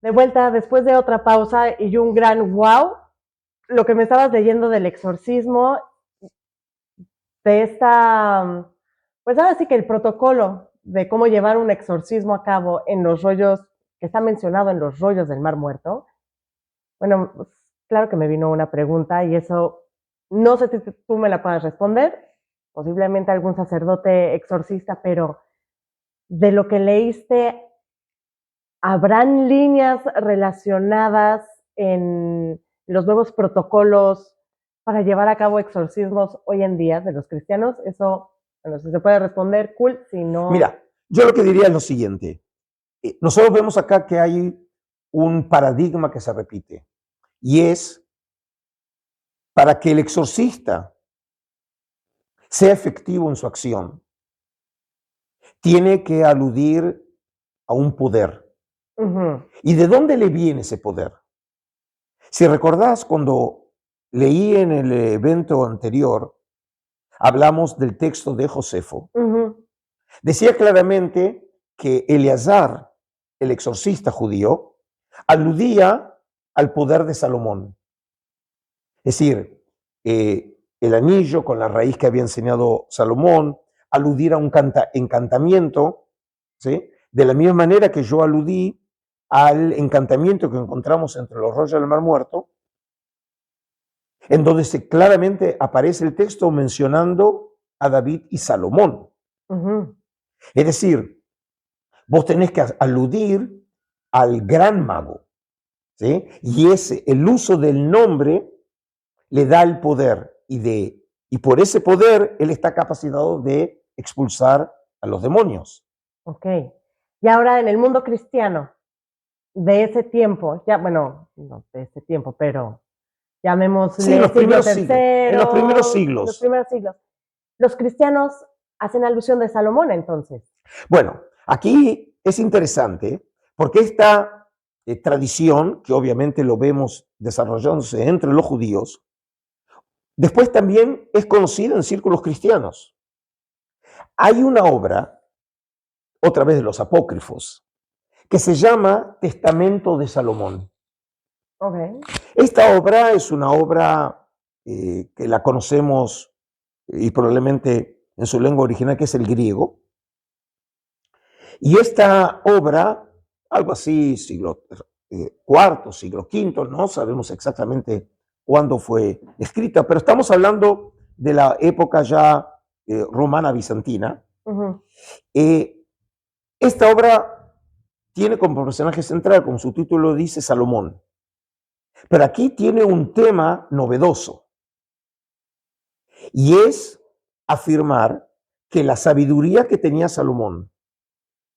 De vuelta después de otra pausa y un gran wow, lo que me estabas leyendo del exorcismo, de esta, pues ahora sí que el protocolo de cómo llevar un exorcismo a cabo en los rollos, que está mencionado en los rollos del Mar Muerto. Bueno, pues, claro que me vino una pregunta y eso no sé si tú me la puedas responder, posiblemente algún sacerdote exorcista, pero de lo que leíste, ¿habrán líneas relacionadas en los nuevos protocolos para llevar a cabo exorcismos hoy en día de los cristianos? Eso, bueno, si se puede responder, cool, si no... Mira, yo lo que diría es lo siguiente. Nosotros vemos acá que hay un paradigma que se repite y es para que el exorcista sea efectivo en su acción, tiene que aludir a un poder. ¿Y de dónde le viene ese poder? Si recordás, cuando leí en el evento anterior, hablamos del texto de Josefo. Decía claramente que Eleazar, el exorcista judío, aludía al poder de Salomón. Es decir, el anillo con la raíz que había enseñado Salomón, aludir a un encantamiento, ¿sí? De la misma manera que yo aludí al encantamiento que encontramos entre los rollos del Mar Muerto, en donde claramente aparece el texto mencionando a David y Salomón. Es decir, vos tenés que aludir al gran mago, ¿sí? Y el uso del nombre le da el poder y por ese poder él está capacitado de expulsar a los demonios. Ok. Y ahora en el mundo cristiano de ese tiempo, ya, bueno, no de ese tiempo, pero llamémosle Sí, los siglo primeros siglos. En los primeros siglos. Los primeros siglos. Los cristianos hacen alusión de Salomón, entonces. Bueno, aquí es interesante porque esta tradición, que obviamente lo vemos desarrollándose entre los judíos, después también es conocida en círculos cristianos. Hay una obra, otra vez de los apócrifos, que se llama Testamento de Salomón. Okay. Esta obra es una obra que la conocemos y probablemente en su lengua original, que es el griego. Y esta obra, algo así, siglo IV, siglo V, no sabemos exactamente cuándo fue escrita, pero estamos hablando de la época ya romana bizantina. Esta obra tiene como personaje central, como su título dice, Salomón. Pero aquí tiene un tema novedoso y es afirmar que la sabiduría que tenía Salomón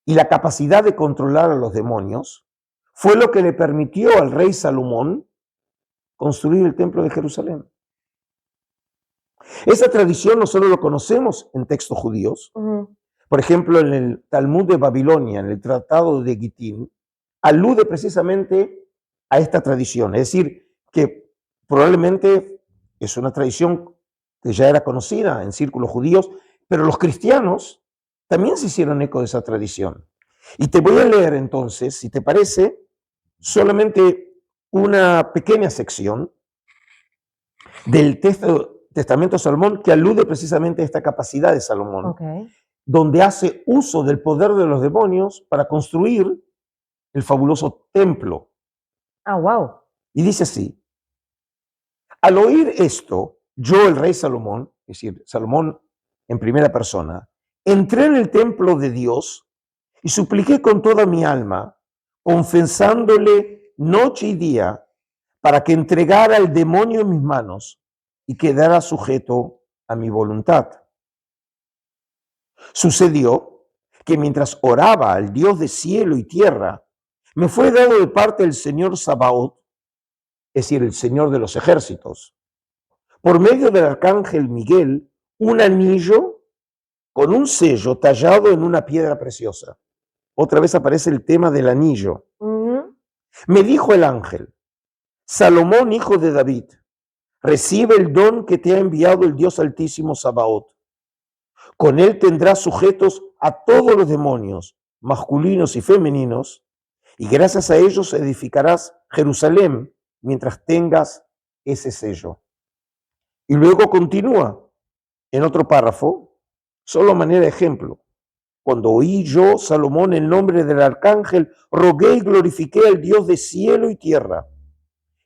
y la capacidad de controlar a los demonios fue lo que le permitió al rey Salomón construir el templo de Jerusalén. Esa tradición nosotros lo conocemos en textos judíos. Por ejemplo, en el Talmud de Babilonia, en el Tratado de Gitín, alude precisamente a esta tradición. Es decir, que probablemente es una tradición que ya era conocida en círculos judíos, pero los cristianos también se hicieron eco de esa tradición. Y te voy a leer entonces, si te parece, solamente una pequeña sección del Testamento de Salomón que alude precisamente a esta capacidad de Salomón, donde hace uso del poder de los demonios para construir el fabuloso templo. Wow. Y dice así: al oír esto, yo, el rey Salomón, es decir, Salomón en primera persona, entré en el templo de Dios y supliqué con toda mi alma, confesándole noche y día, para que entregara el demonio en mis manos y quedara sujeto a mi voluntad. Sucedió que mientras oraba al Dios de cielo y tierra, me fue dado de parte del Señor Sabaoth, es decir, el Señor de los ejércitos, por medio del arcángel Miguel, un anillo con un sello tallado en una piedra preciosa. Otra vez aparece el tema del anillo. Me dijo el ángel: Salomón, hijo de David, recibe el don que te ha enviado el Dios Altísimo Sabaoth. Con él tendrás sujetos a todos los demonios, masculinos y femeninos, y gracias a ellos edificarás Jerusalén mientras tengas ese sello. Y luego continúa en otro párrafo, solo a manera de ejemplo. Cuando oí yo, Salomón, el nombre del arcángel, rogué y glorifiqué al Dios de cielo y tierra,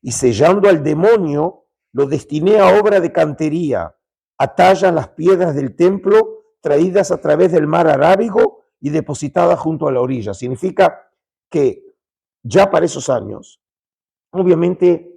y sellando al demonio, lo destiné a obra de cantería, a tallar las piedras del templo, traídas a través del mar Arábigo y depositadas junto a la orilla. Significa que ya para esos años, obviamente,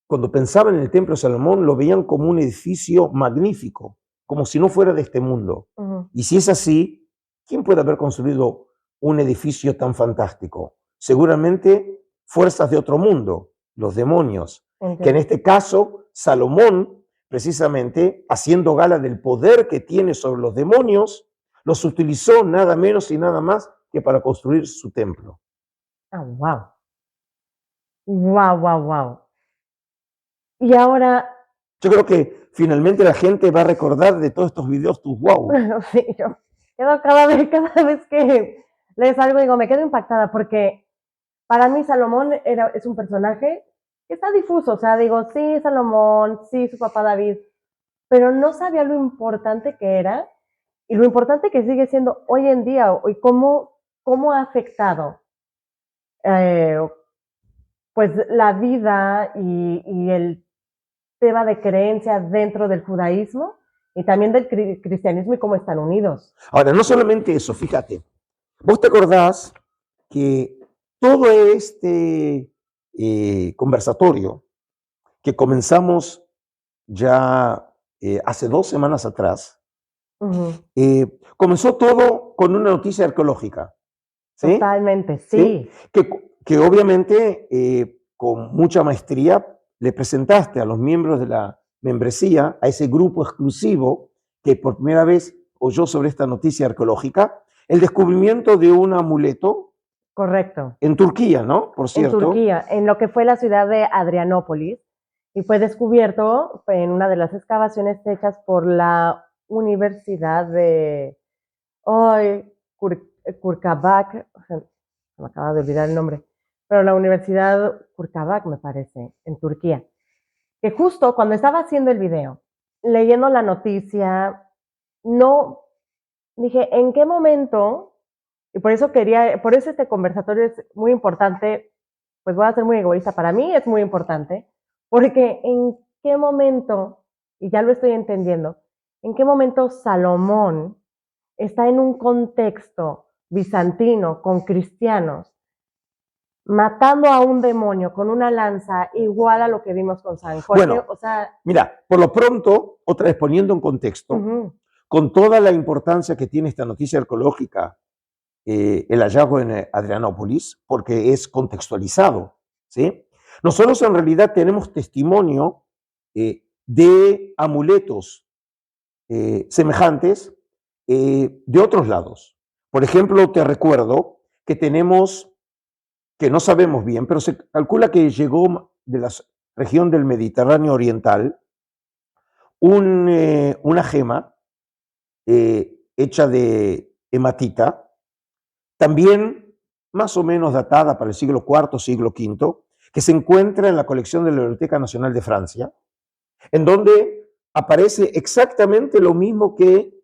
cuando pensaban en el templo de Salomón, lo veían como un edificio magnífico, como si no fuera de este mundo. Y si es así, ¿quién puede haber construido un edificio tan fantástico? Seguramente fuerzas de otro mundo, los demonios, que en este caso Salomón, precisamente haciendo gala del poder que tiene sobre los demonios, los utilizó nada menos y nada más que para construir su templo. Wow. Wow, wow, wow. Y ahora, Yo creo que finalmente la gente va a recordar de todos estos videos tus wow. sí, yo quedo cada vez que lees algo, digo, me quedo impactada porque para mí Salomón es un personaje que está difuso, o sea, digo, sí, Salomón, sí, su papá David, pero no sabía lo importante que era y lo importante que sigue siendo hoy en día y cómo ha afectado pues la vida y el tema de creencias dentro del judaísmo y también del cristianismo y cómo están unidos. Ahora, no solamente eso, fíjate, vos te acordás que todo este conversatorio que comenzamos ya hace 2 semanas atrás, comenzó todo con una noticia arqueológica. ¿Sí? Totalmente, sí. Que obviamente con mucha maestría le presentaste a los miembros de la membresía, a ese grupo exclusivo que por primera vez oyó sobre esta noticia arqueológica, el descubrimiento de un amuleto. Correcto. En Turquía, ¿no? Por cierto. En Turquía, en lo que fue la ciudad de Adrianópolis, y fue descubierto en una de las excavaciones hechas por la Universidad de Kurkabak, me acaba de olvidar el nombre, pero la Universidad Kurkabak, me parece, en Turquía. Que justo cuando estaba haciendo el video, leyendo la noticia, no dije, ¿en qué momento? Y por eso este conversatorio es muy importante, pues voy a ser muy egoísta, para mí es muy importante, porque en qué momento, y ya lo estoy entendiendo, en qué momento Salomón está en un contexto bizantino con cristianos, matando a un demonio con una lanza igual a lo que vimos con San Jorge. Bueno, o sea, mira, por lo pronto, otra vez poniendo en contexto, con toda la importancia que tiene esta noticia arqueológica, el hallazgo en Adrianópolis, porque es contextualizado, ¿sí? Nosotros en realidad tenemos testimonio de amuletos semejantes de otros lados. Por ejemplo, te recuerdo que tenemos, que no sabemos bien, pero se calcula que llegó de la región del Mediterráneo Oriental una gema hecha de hematita, también más o menos datada para el siglo IV, siglo V, que se encuentra en la colección de la Biblioteca Nacional de Francia, en donde aparece exactamente lo mismo que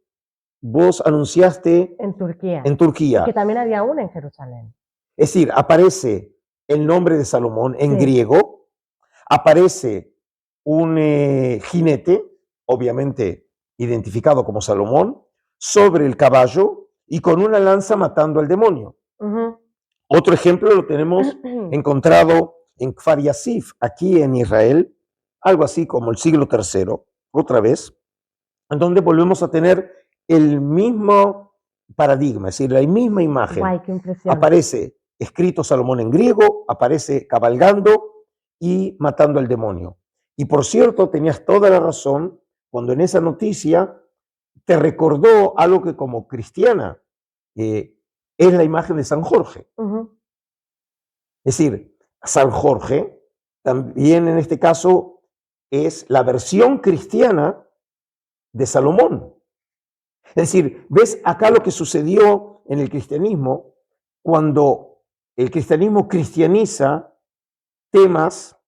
vos anunciaste en Turquía. En Turquía. Y que también había una en Jerusalén. Es decir, aparece el nombre de Salomón en griego, aparece un jinete, obviamente identificado como Salomón, sobre el caballo y con una lanza matando al demonio. Otro ejemplo lo tenemos encontrado en Kfar Yasif, aquí en Israel, algo así como el siglo III, otra vez, en donde volvemos a tener el mismo paradigma, es decir, la misma imagen. Guay, qué impresión. Aparece escrito Salomón en griego, aparece cabalgando y matando al demonio. Y por cierto, tenías toda la razón cuando en esa noticia te recordó algo que como cristiana es la imagen de San Jorge. Es decir, San Jorge también en este caso es la versión cristiana de Salomón. Es decir, ves acá lo que sucedió en el cristianismo cuando el cristianismo cristianiza temas,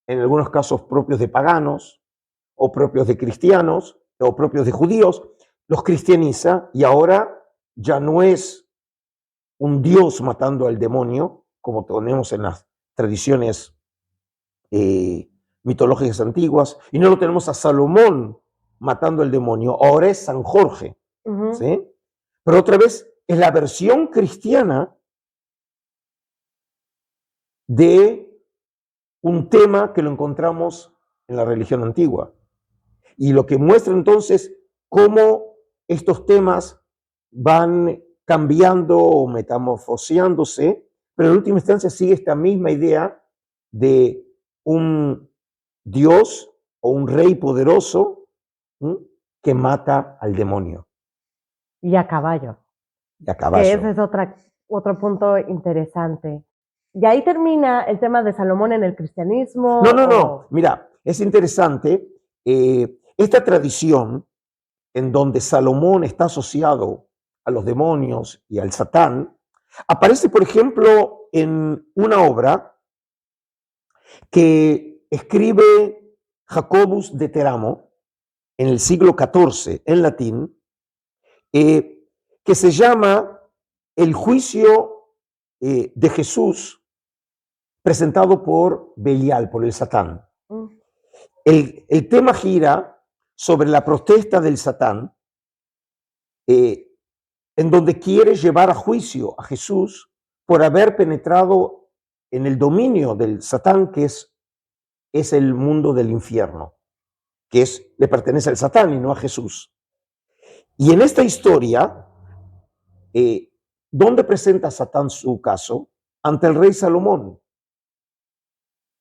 en algunos casos propios de paganos, o propios de cristianos, o propios de judíos, los cristianiza y ahora ya no es un Dios matando al demonio, como tenemos en las tradiciones mitológicas antiguas, y no lo tenemos a Salomón matando al demonio, ahora es San Jorge, ¿sí? Pero otra vez es la versión cristiana de un tema que lo encontramos en la religión antigua. Y lo que muestra entonces cómo estos temas van cambiando o metamorfoseándose, pero en última instancia sigue esta misma idea de un Dios o un rey poderoso, ¿sí?, que mata al demonio. Y a caballo. Y a caballo. Que ese es otro punto interesante. Y ahí termina el tema de Salomón en el cristianismo. No. Mira, es interesante esta tradición en donde Salomón está asociado a los demonios y al Satán, aparece, por ejemplo, en una obra que escribe Jacobus de Teramo en el siglo XIV, en latín, que se llama El juicio de Jesús presentado por Belial, por el Satán. El tema gira sobre la protesta del Satán, en donde quiere llevar a juicio a Jesús por haber penetrado en el dominio del Satán, que es el mundo del infierno, que le pertenece al Satán y no a Jesús. Y en esta historia, ¿dónde presenta Satán su caso? Ante el rey Salomón.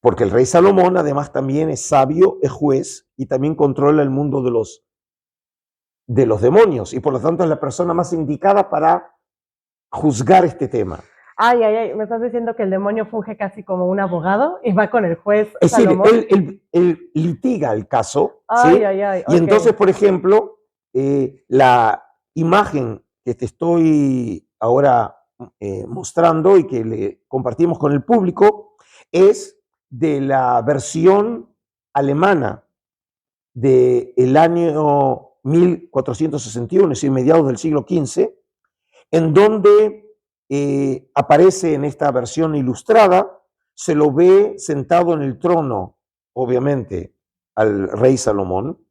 Porque el rey Salomón además también es sabio, es juez y también controla el mundo de los demonios y por lo tanto es la persona más indicada para juzgar este tema. Me estás diciendo que el demonio funge casi como un abogado y va con el juez Es Salomón. decir, él litiga el caso. ¿Sí? Y entonces, por ejemplo, la imagen que te estoy ahora mostrando y que le compartimos con el público es de la versión alemana del año 1461, es decir, mediados del siglo XV, en donde aparece en esta versión ilustrada, se lo ve sentado en el trono, obviamente, al rey Salomón.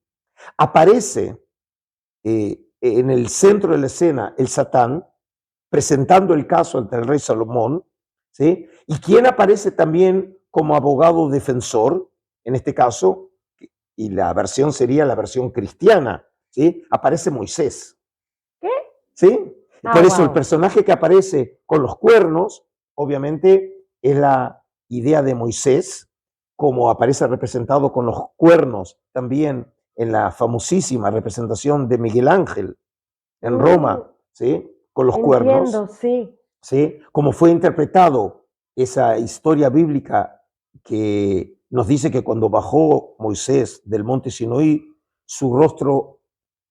Aparece en el centro de la escena el Satán, presentando el caso ante el rey Salomón, ¿sí? Y quien aparece también como abogado defensor, en este caso, y la versión sería la versión cristiana, ¿sí? Aparece Moisés. ¿Qué? ¿Sí? Por eso el personaje que aparece con los cuernos, obviamente, es la idea de Moisés, como aparece representado con los cuernos también en la famosísima representación de Miguel Ángel en Roma, ¿sí? Con los cuernos. Sí. ¿Sí? Como fue interpretado esa historia bíblica que nos dice que cuando bajó Moisés del monte Sinaí, su rostro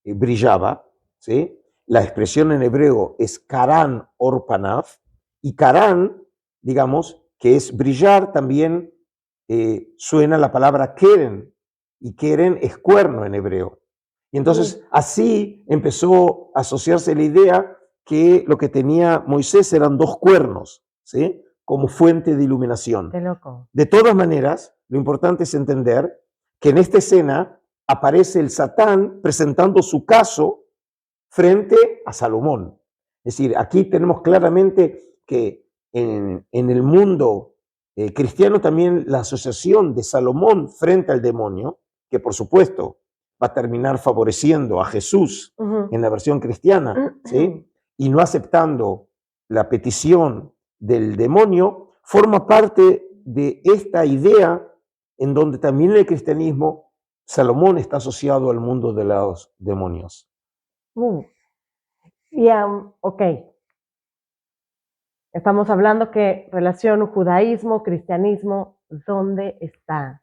brillaba, ¿sí? La expresión en hebreo es Karan Orpanav, y Karan, digamos, que es brillar, también suena la palabra Keren, y Keren es cuerno en hebreo. Y entonces así empezó a asociarse la idea que lo que tenía Moisés eran dos cuernos, ¿sí? Como fuente de iluminación. Qué loco. De todas maneras, lo importante es entender que en esta escena aparece el Satán presentando su caso frente a Salomón. Es decir, aquí tenemos claramente que en el mundo cristiano también la asociación de Salomón frente al demonio, que por supuesto va a terminar favoreciendo a Jesús en la versión cristiana, ¿sí? Y no aceptando la petición del demonio, forma parte de esta idea en donde también en el cristianismo Salomón está asociado al mundo de los demonios. Ok. Estamos hablando que relación judaísmo, cristianismo, ¿dónde está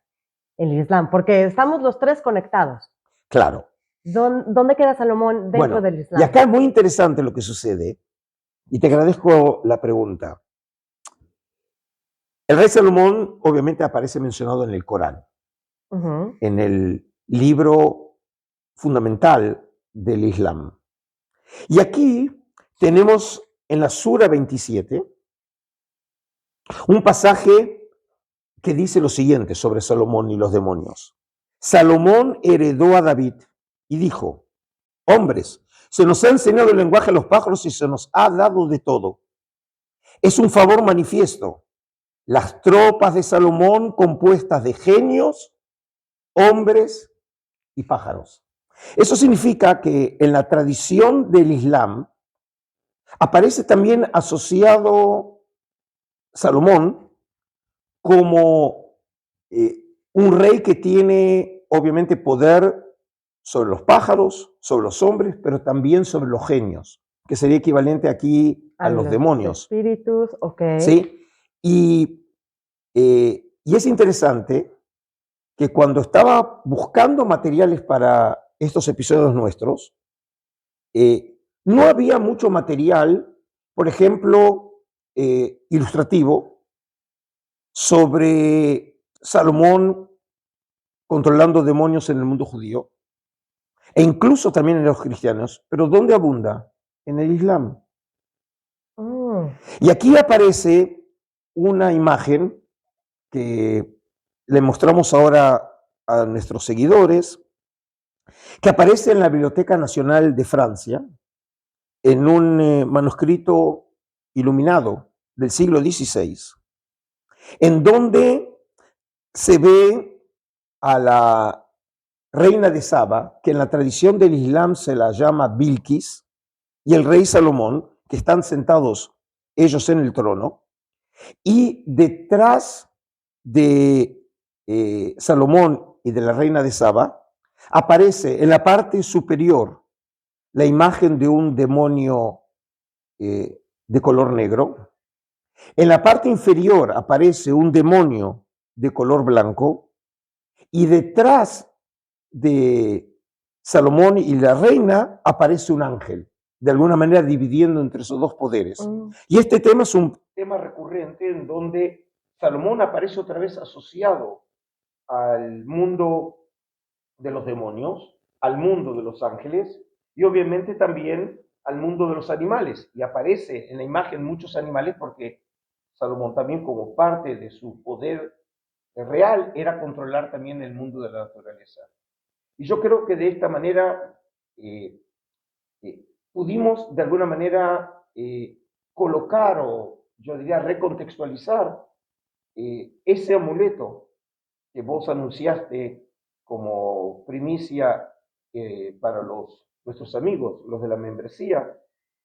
el Islam? Porque estamos los tres conectados. Claro. ¿Dónde queda Salomón dentro del Islam? Y acá es muy interesante lo que sucede, y te agradezco la pregunta. El rey Salomón obviamente aparece mencionado en el Corán, Ujú. en el libro fundamental del Islam. Y aquí tenemos en la Sura 27 un pasaje que dice lo siguiente sobre Salomón y los demonios. Salomón heredó a David y dijo, hombres, se nos ha enseñado el lenguaje de los pájaros y se nos ha dado de todo. Es un favor manifiesto. Las tropas de Salomón compuestas de genios, hombres y pájaros. Eso significa que en la tradición del Islam aparece también asociado Salomón como un rey que tiene obviamente poder sobre los pájaros, sobre los hombres, pero también sobre los genios, que sería equivalente aquí a A los los demonios, espíritus, ok. ¿sí? Y es interesante que cuando estaba buscando materiales para estos episodios nuestros, no había mucho material, por ejemplo, ilustrativo, sobre Salomón controlando demonios en el mundo judío, e incluso también en los cristianos, pero ¿dónde abunda? En el Islam. Mm, Y aquí aparece una imagen que le mostramos ahora a nuestros seguidores, que aparece en la Biblioteca Nacional de Francia, en un manuscrito iluminado del siglo XVI, en donde se ve a la reina de Saba, que en la tradición del Islam se la llama Bilquis, y el rey Salomón, que están sentados ellos en el trono, y detrás de Salomón y de la reina de Saba, aparece en la parte superior la imagen de un demonio de color negro. En la parte inferior aparece un demonio de color blanco y detrás de Salomón y la reina aparece un ángel, de alguna manera dividiendo entre esos dos poderes. mm. Y este tema es un tema recurrente en donde Salomón aparece otra vez asociado al mundo de los demonios, al mundo de los ángeles y obviamente también al mundo de los animales. Y aparece en la imagen muchos animales porque Salomón también como parte de su poder real era controlar también el mundo de la naturaleza. Y yo creo que de esta manera eh, pudimos de alguna manera colocar o yo diría recontextualizar ese amuleto que vos anunciaste como primicia para nuestros amigos, los de la membresía,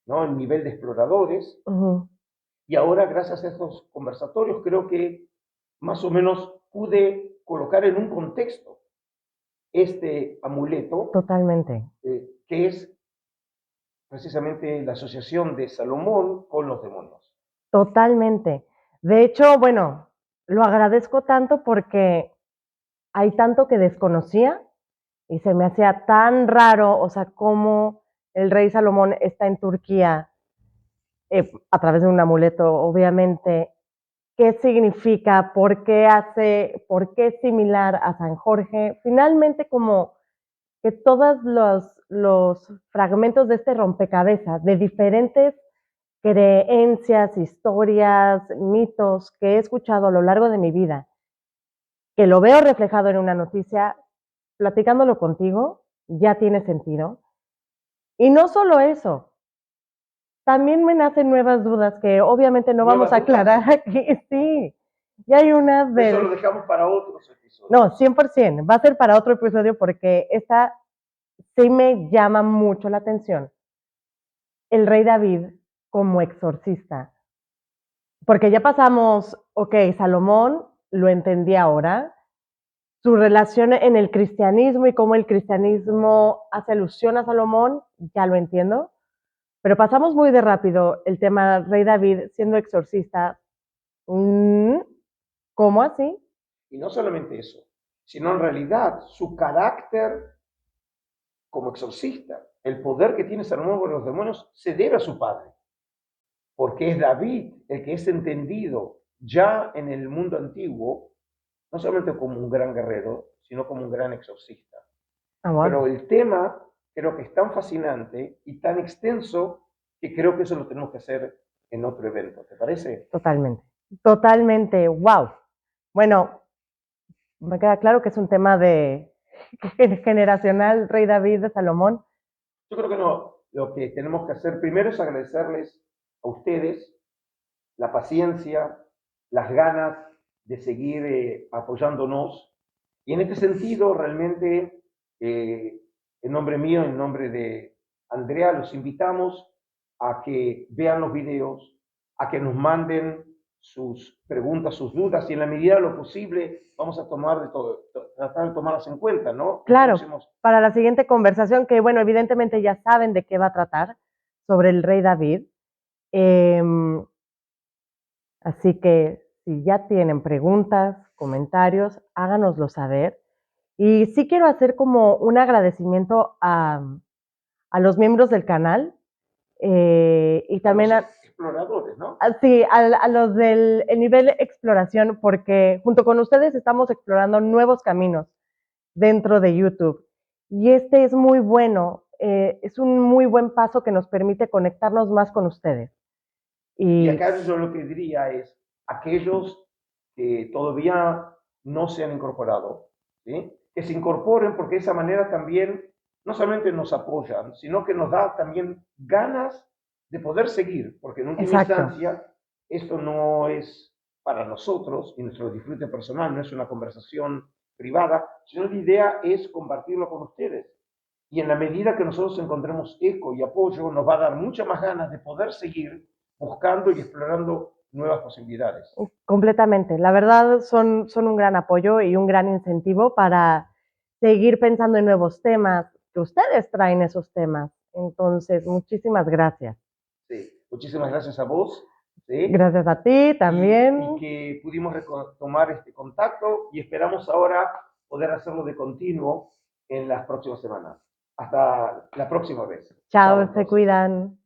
¿no? El nivel de exploradores. Ujú. Y ahora, gracias a estos conversatorios, creo que más o menos pude colocar en un contexto este amuleto, Totalmente, que es precisamente la asociación de Salomón con los demonios. totalmente. De hecho, bueno, lo agradezco tanto porque hay tanto que desconocía y se me hacía tan raro, o sea, cómo el rey Salomón está en Turquía a través de un amuleto, obviamente. ¿Qué significa? ¿Por qué es similar a San Jorge? Finalmente, como que todos los fragmentos de este rompecabezas, de diferentes creencias, historias, mitos que he escuchado a lo largo de mi vida, que lo veo reflejado en una noticia, platicándolo contigo, ya tiene sentido. Y no solo eso, también me nacen nuevas dudas que obviamente no vamos a aclarar aquí, sí. Y hay una Eso de... lo dejamos para otros episodios. No, 100%, va a ser para otro episodio porque esta sí me llama mucho la atención. El rey David como exorcista. Porque ya pasamos, ok, Salomón, lo entendí ahora, su relación en el cristianismo y cómo el cristianismo hace alusión a Salomón, ya lo entiendo. Pero pasamos muy de rápido el tema rey David siendo exorcista. ¿Cómo así? Y no solamente eso, sino en realidad su carácter como exorcista, el poder que tiene Salomón con los demonios, se debe a su padre, porque es David el que es entendido ya en el mundo antiguo, no solamente como un gran guerrero, sino como un gran exorcista. Ah, wow. Pero el tema creo que es tan fascinante y tan extenso que creo que eso lo tenemos que hacer en otro evento. ¿Te parece? Totalmente. Totalmente. Wow. Bueno, me queda claro que es un tema de generacional, Rey David de Salomón. Yo creo que no. Lo que tenemos que hacer primero es agradecerles a ustedes la paciencia, las ganas de seguir apoyándonos. Y en este sentido, realmente, en nombre mío, en nombre de Andrea, los invitamos a que vean los videos, a que nos manden sus preguntas, sus dudas, y en la medida de lo posible vamos a tomar de todo, tratar de tomarlas en cuenta, ¿no? Claro, para la siguiente conversación, que bueno, evidentemente ya saben de qué va a tratar, sobre el Rey David. Así que si ya tienen preguntas, comentarios, háganoslo saber. Y sí quiero hacer como un agradecimiento a los miembros del canal y también a los exploradores, ¿no? Sí, a los del el nivel exploración, porque junto con ustedes estamos explorando nuevos caminos dentro de YouTube. Y este es muy bueno, es un muy buen paso que nos permite conectarnos más con ustedes. Y acá yo lo que diría es, aquellos que todavía no se han incorporado, ¿sí? Que se incorporen porque de esa manera también no solamente nos apoyan, sino que nos da también ganas de poder seguir, porque en última Exacto. instancia esto no es para nosotros y nuestro disfrute personal, no es una conversación privada, sino la idea es compartirlo con ustedes. Y en la medida que nosotros encontremos eco y apoyo, nos va a dar muchas más ganas de poder seguir buscando y explorando nuevas posibilidades. Completamente. La verdad son un gran apoyo y un gran incentivo para seguir pensando en nuevos temas, que ustedes traen esos temas. Entonces, muchísimas gracias. Sí, muchísimas gracias a vos. ¿Sí? Gracias a ti también. Y que pudimos retomar este contacto y esperamos ahora poder hacerlo de continuo en las próximas semanas. Hasta la próxima vez. Chao, se cuidan.